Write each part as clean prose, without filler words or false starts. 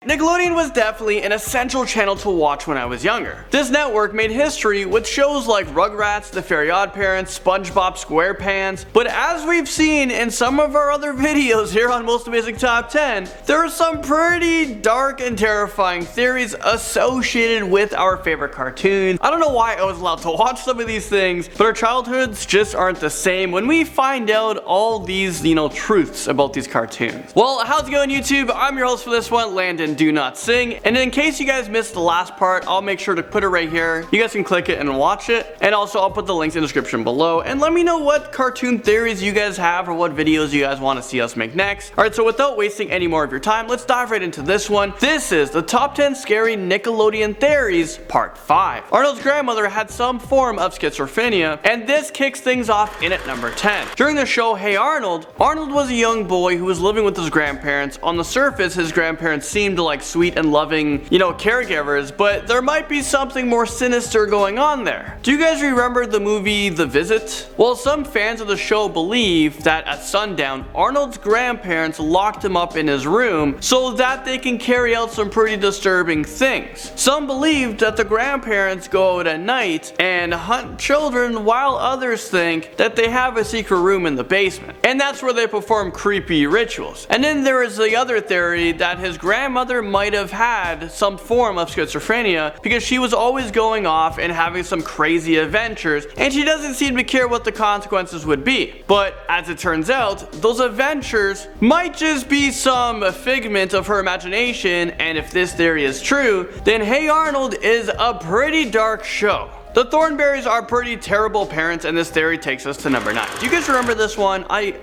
Nickelodeon was definitely an essential channel to watch when I was younger. This network made history with shows like Rugrats, The Fairy Oddparents, SpongeBob SquarePants, but as we've seen in some of our other videos here on Most Amazing Top 10, there are some pretty dark and terrifying theories associated with our favorite cartoons. I don't know why I was allowed to watch some of these things, but our childhoods just aren't the same when we find out all these, truths about these cartoons. Well, how's it going, YouTube? I'm your host for this one, Landon Do Not Sing, and in case you guys missed the last part, I'll make sure to put it right here. You guys can click it and watch it, and also I'll put the links in the description below, and let me know what cartoon theories you guys have or what videos you guys want to see us make next. Alright, so without wasting any more of your time, let's dive right into this one. This is the top 10 scary Nickelodeon theories, part 5. Arnold's grandmother had some form of schizophrenia, and this kicks things off in at number 10. During the show Hey Arnold, Arnold was a young boy who was living with his grandparents. On the surface, his grandparents seemed like sweet and loving, caregivers, but there might be something more sinister going on there. Do you guys remember the movie The Visit? Well, some fans of the show believe that at sundown, Arnold's grandparents locked him up in his room so that they can carry out some pretty disturbing things. Some believed that the grandparents go out at night and hunt children, while others think that they have a secret room in the basement, and that's where they perform creepy rituals. And then there is the other theory that his grandmother might have had some form of schizophrenia because she was always going off and having some crazy adventures, and she doesn't seem to care what the consequences would be. But as it turns out, those adventures might just be some figment of her imagination, and if this theory is true, then Hey Arnold is a pretty dark show. The Thornberrys are pretty terrible parents, and this theory takes us to number 9. Do you guys remember this one? I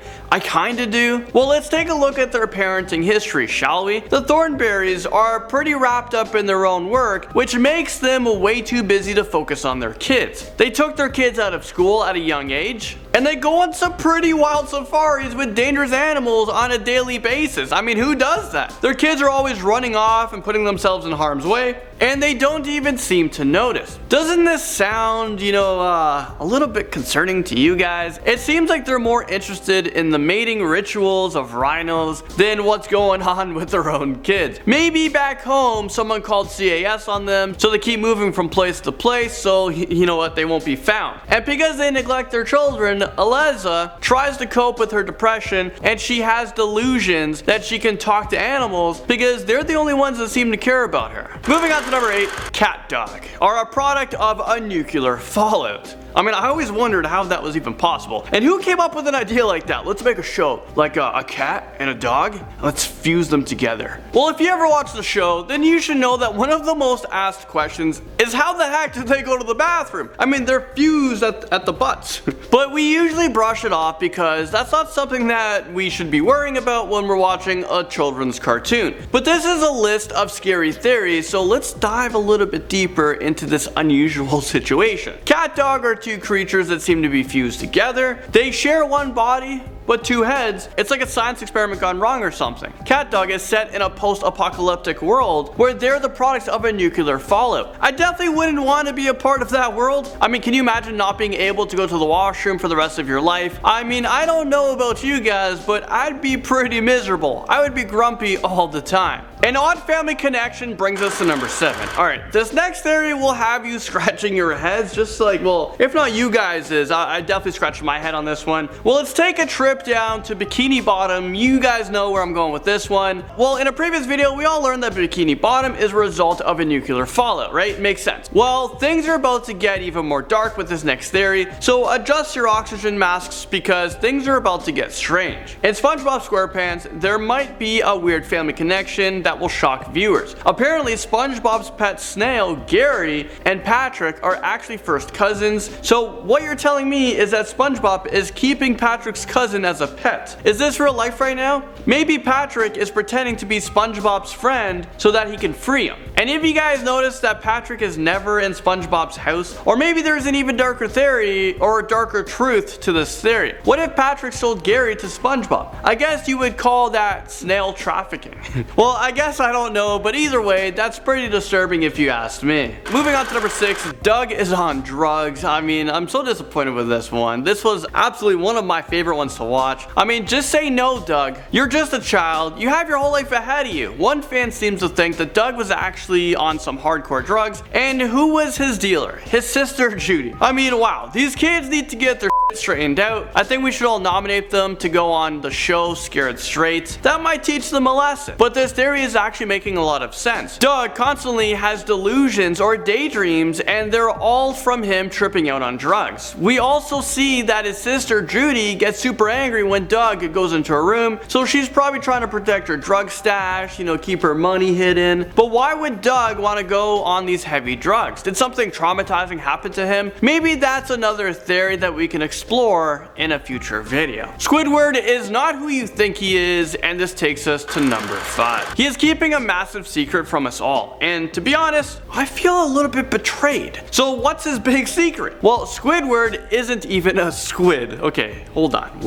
kinda do. Well, let's take a look at their parenting history, shall we? The Thornberrys are pretty wrapped up in their own work, which makes them way too busy to focus on their kids. They took their kids out of school at a young age, and they go on some pretty wild safaris with dangerous animals on a daily basis. I mean, who does that? Their kids are always running off and putting themselves in harm's way, and they don't even seem to notice. Doesn't this sound, a little bit concerning to you guys? It seems like they're more interested in the mating rituals of rhinos than what's going on with their own kids. Maybe back home, someone called CAS on them, so they keep moving from place to place, so they won't be found. And because they neglect their children, Eliza tries to cope with her depression, and she has delusions that she can talk to animals because they're the only ones that seem to care about her. Moving on to number 8, Cat Dog are a product of a nuclear fallout. I mean, I always wondered how that was even possible. And who came up with an idea like that? Let's make a show, like a cat and a dog, let's fuse them together. Well, if you ever watch the show, then you should know that one of the most asked questions is how the heck did they go to the bathroom? I mean, they're fused at the butts. But we usually brush it off because that's not something that we should be worrying about when we're watching a children's cartoon. But this is a list of scary theories, so let's dive a little bit deeper into this unusual situation. Cat Dog are two creatures that seem to be fused together. They share one body, but two heads. It's like a science experiment gone wrong or something. Cat Dog is set in a post-apocalyptic world where they're the products of a nuclear fallout. I definitely wouldn't want to be a part of that world. I mean, can you imagine not being able to go to the washroom for the rest of your life? I mean, I don't know about you guys, but I'd be pretty miserable. I would be grumpy all the time. An odd family connection brings us to number 7. Alright, this next theory will have you scratching your heads, just like, well, if not you guys is, I definitely scratched my head on this one. Well, let's take a trip down to Bikini Bottom. You guys know where I'm going with this one. Well, in a previous video, we all learned that Bikini Bottom is a result of a nuclear fallout, right? Makes sense. Well, things are about to get even more dark with this next theory, so adjust your oxygen masks because things are about to get strange. In SpongeBob SquarePants, there might be a weird family connection that will shock viewers. Apparently, SpongeBob's pet snail, Gary, and Patrick are actually first cousins, so what you're telling me is that SpongeBob is keeping Patrick's cousin as a pet. Is this real life right now? Maybe Patrick is pretending to be SpongeBob's friend so that he can free him. And if you guys notice that Patrick is never in SpongeBob's house, or maybe there's an even darker theory or a darker truth to this theory. What if Patrick sold Gary to SpongeBob? I guess you would call that snail trafficking. Well, I guess I don't know, but either way, that's pretty disturbing if you asked me. Moving on to number 6, Doug is on drugs. I mean, I'm so disappointed with this one. This was absolutely one of my favorite ones to watch. I mean, just say no, Doug. You're just a child. You have your whole life ahead of you. One fan seems to think that Doug was actually on some hardcore drugs, and who was his dealer? His sister, Judy. I mean, wow, these kids need to get their straightened out. I think we should all nominate them to go on the show Scared Straight. That might teach them a lesson. But this theory is actually making a lot of sense. Doug constantly has delusions or daydreams, and they're all from him tripping out on drugs. We also see that his sister Judy gets super angry when Doug goes into her room, so she's probably trying to protect her drug stash, keep her money hidden. But why would Doug want to go on these heavy drugs? Did something traumatizing happen to him? Maybe that's another theory that we can explore in a future video. Squidward is not who you think he is, and this takes us to number 5. He is keeping a massive secret from us all, and to be honest, I feel a little bit betrayed. So what's his big secret? Well, Squidward isn't even a squid. Okay, hold on,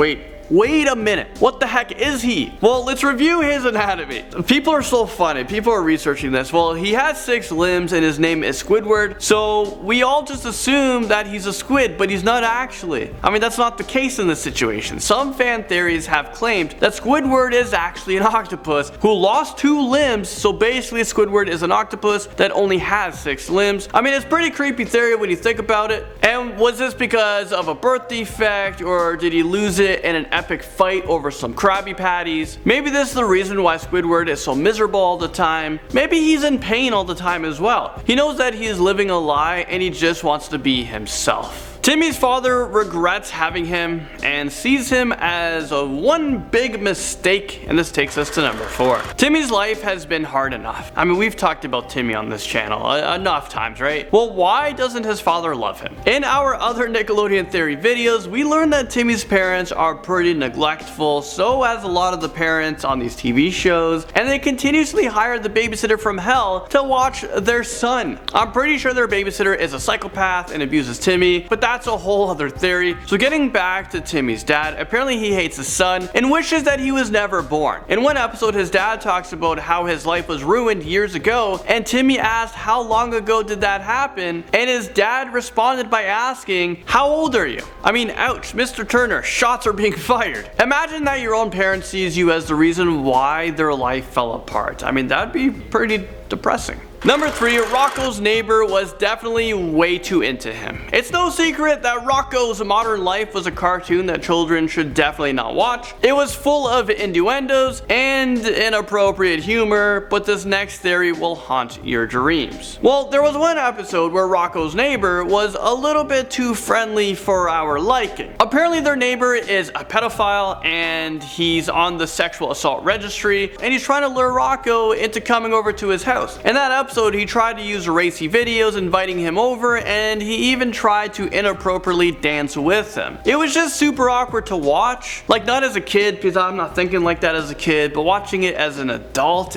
Wait a minute. What the heck is he? Well, let's review his anatomy. People are so funny. People are researching this. Well, he has 6 limbs and his name is Squidward. So we all just assume that he's a squid, but he's not actually. I mean, that's not the case in this situation. Some fan theories have claimed that Squidward is actually an octopus who lost 2 limbs. So basically, Squidward is an octopus that only has 6 limbs. I mean, it's pretty creepy theory when you think about it. And was this because of a birth defect, or did he lose it in an epic fight over some Krabby Patties? Maybe this is the reason why Squidward is so miserable all the time. Maybe he's in pain all the time as well. He knows that he is living a lie and he just wants to be himself. Timmy's father regrets having him and sees him as one big mistake, and this takes us to number 4. Timmy's life has been hard enough. I mean, we've talked about Timmy on this channel enough times, right? Well, why doesn't his father love him? In our other Nickelodeon theory videos, we learned that Timmy's parents are pretty neglectful, so as a lot of the parents on these TV shows, and they continuously hire the babysitter from hell to watch their son. I'm pretty sure their babysitter is a psychopath and abuses Timmy, but that's a whole other theory. So getting back to Timmy's dad, apparently he hates his son and wishes that he was never born. In one episode, his dad talks about how his life was ruined years ago, and Timmy asked how long ago did that happen, and his dad responded by asking, how old are you? I mean, ouch, Mr. Turner, shots are being fired. Imagine that your own parent sees you as the reason why their life fell apart. I mean, that'd be pretty depressing. Number 3, Rocco's neighbor was definitely way too into him. It's no secret that Rocco's Modern Life was a cartoon that children should definitely not watch. It was full of innuendos and inappropriate humor, but this next theory will haunt your dreams. Well, there was one episode where Rocco's neighbor was a little bit too friendly for our liking. Apparently their neighbor is a pedophile and he's on the sexual assault registry, and he's trying to lure Rocco into coming over to his house. In that episode, he tried to use racy videos inviting him over, and he even tried to inappropriately dance with him. It was just super awkward to watch. Like, not as a kid, because I'm not thinking like that as a kid, but watching it as an adult,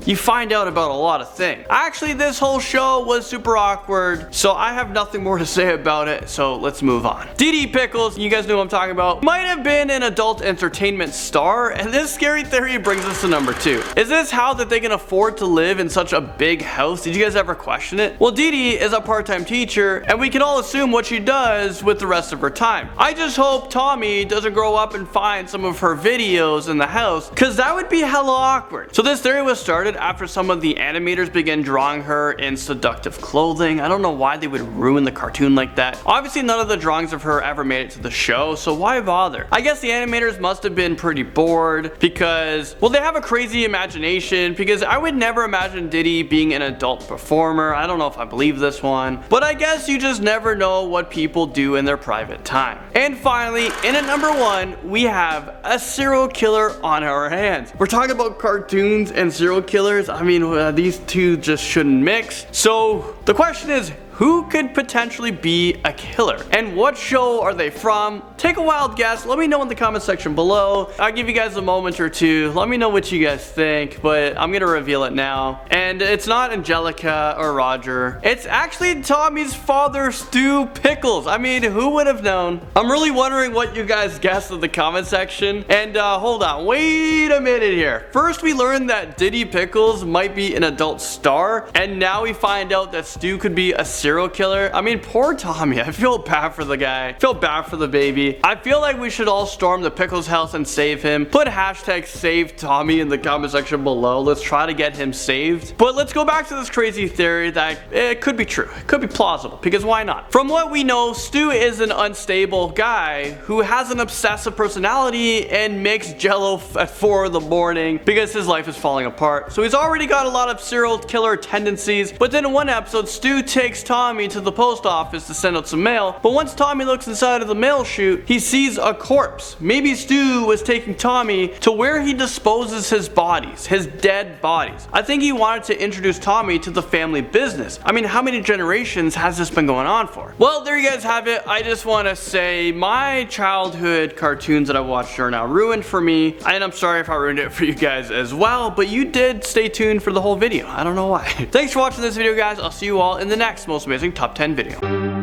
you find out about a lot of things. Actually, this whole show was super awkward, so I have nothing more to say about it, so let's move on. Dee Dee Pickles, you guys know what I'm talking about, might have been an adult entertainment star, and this scary theory brings us to number 2. Is this how that they can afford to live in such a big house? Did you guys ever question it? Well, Dee Dee is a part-time teacher, and we can all assume what she does with the rest of her time. I just hope Tommy doesn't grow up and find some of her videos in the house, because that would be hella awkward. So this theory was started after some of the animators began drawing her in seductive clothing. I don't know why they would ruin the cartoon like that. Obviously none of the drawings of her ever made it to the show, so why bother? I guess the animators must have been pretty bored because, well, they have a crazy imagination, because I would never imagine Diddy being an adult performer. I don't know if I believe this one, but I guess you just never know what people do in their private time. And finally, in at number 1, we have a serial killer on our hands. We're talking about cartoons and serial killers. I mean, these two just shouldn't mix. So the question is, who could potentially be a killer? And what show are they from? Take a wild guess. Let me know in the comment section below. I'll give you guys a moment or two. Let me know what you guys think, but I'm gonna reveal it now. And it's not Angelica or Roger. It's actually Tommy's father, Stu Pickles. I mean, who would have known? I'm really wondering what you guys guessed in the comment section. And hold on, wait a minute here. First we learned that Diddy Pickles might be an adult star, and now we find out that Stu could be a serial killer. I mean, poor Tommy. I feel bad for the guy. I feel bad for the baby. I feel like we should all storm the Pickles house and save him. Put hashtag save Tommy in the comment section below. Let's try to get him saved. But let's go back to this crazy theory that it could be true. It could be plausible, because why not? From what we know, Stu is an unstable guy who has an obsessive personality and makes jello at 4 in the morning because his life is falling apart. So he's already got a lot of serial killer tendencies. But then in one episode, Stu takes Tommy to the post office to send out some mail. But once Tommy looks inside of the mail chute, he sees a corpse. Maybe Stu was taking Tommy to where he disposes his bodies, his dead bodies. I think he wanted to introduce Tommy to the family business. I mean, how many generations has this been going on for? Well, there you guys have it. I just want to say my childhood cartoons that I watched are now ruined for me, and I'm sorry if I ruined it for you guys as well, but you did stay tuned for the whole video. I don't know why. Thanks for watching this video, guys. I'll see you all in the next most amazing top 10 video.